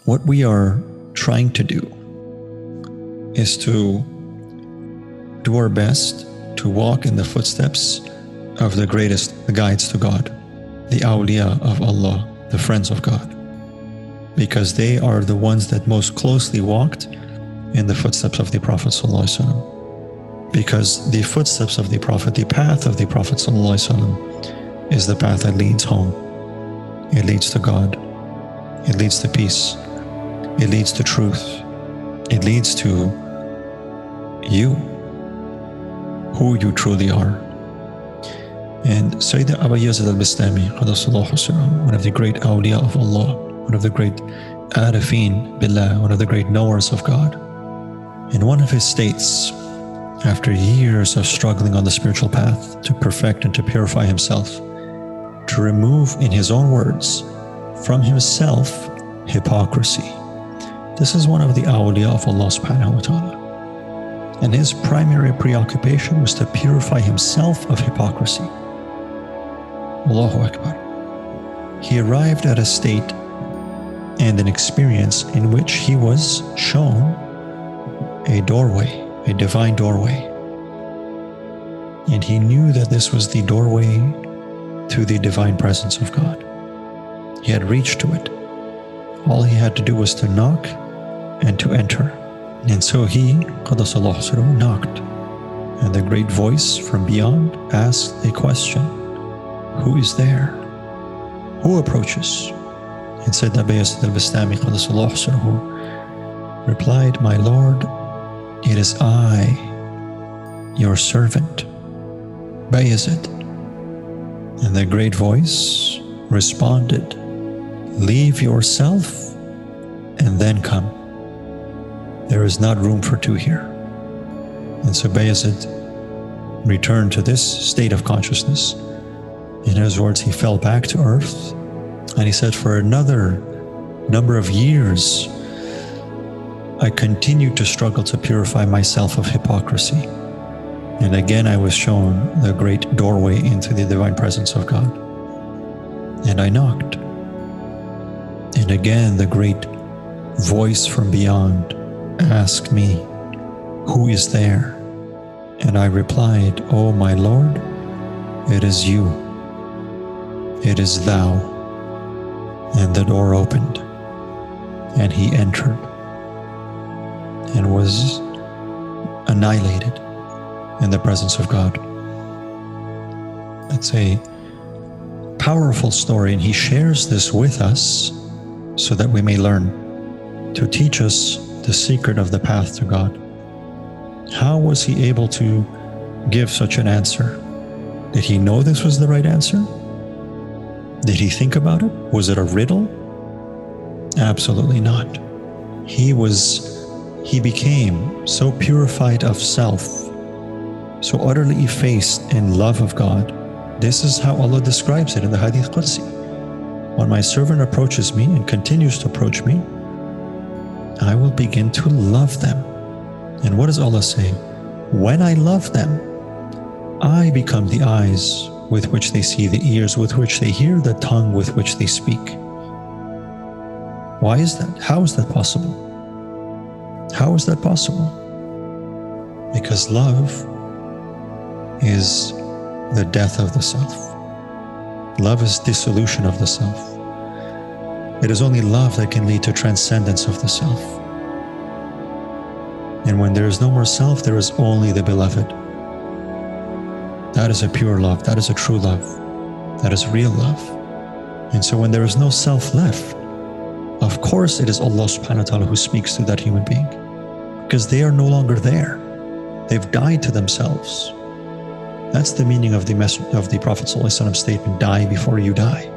What we are trying to do is to do our best to walk in the footsteps of the greatest guides to God, the awliya of Allah, the friends of God, because they are the ones that most closely walked in the footsteps of the Prophet ﷺ. Because the footsteps of the Prophet, the path of the Prophet ﷺ, is the path that leads home. It leads to God. It leads to peace. It leads to truth. It leads to you, who you truly are. And Sayyidina Abu Yazid al-Bistami, one of the great awliya of Allah, one of the great arifin billah, one of the great knowers of God, in one of his states, after years of struggling on the spiritual path to perfect and to purify himself, to remove, in his own words, from himself hypocrisy. This is one of the awliya of Allah subhanahu wa ta'ala. And his primary preoccupation was to purify himself of hypocrisy. Allahu Akbar. He arrived at a state and an experience in which he was shown a doorway, a divine doorway. And he knew that this was the doorway to the divine presence of God. He had reached to it. All he had to do was to knock and to enter. And so he, Qadasallahu Sirruhu, knocked. And the great voice from beyond asked a question: who is there? Who approaches? And said Abu Yazid al-Bistami, Qadasallahu Sirruhu, replied, my Lord, it is I, your servant, Bayezid. And the great voice responded, leave yourself and then come. There is not room for two here. And so Bayezid returned to this state of consciousness. In his words, he fell back to earth, and he said, for another number of years, I continued to struggle to purify myself of hypocrisy. And again, I was shown the great doorway into the divine presence of God. And I knocked. And again, the great voice from beyond asked me, who is there? And I replied, oh my Lord, it is you. It is thou. And the door opened, and he entered and was annihilated in the presence of God. It's a powerful story, and he shares this with us so that we may learn, to teach us the secret of the path to God. How was he able to give such an answer? Did he know this was the right answer? Did he think about it? Was it a riddle? Absolutely not. He became so purified of self, so utterly effaced in love of God. This is how Allah describes it in the Hadith Qudsi. When my servant approaches me and continues to approach me, I will begin to love them. And what does Allah say? When I love them, I become the eyes with which they see, the ears with which they hear, the tongue with which they speak. Why is that? How is that possible? How is that possible? Because love is the death of the self. Love is dissolution of the self. It is only love that can lead to transcendence of the self. And when there is no more self, there is only the beloved. That is a pure love. That is a true love. That is real love. And so when there is no self left, of course it is Allah subhanahu wa ta'ala who speaks to that human being, because they are no longer there. They've died to themselves. That's the meaning of the Prophet ﷺ statement, die before you die.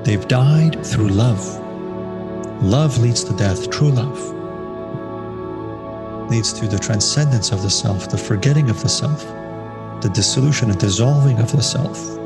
They've died through love. Love leads to death. True love leads to the transcendence of the self, the forgetting of the self, the dissolution and dissolving of the self.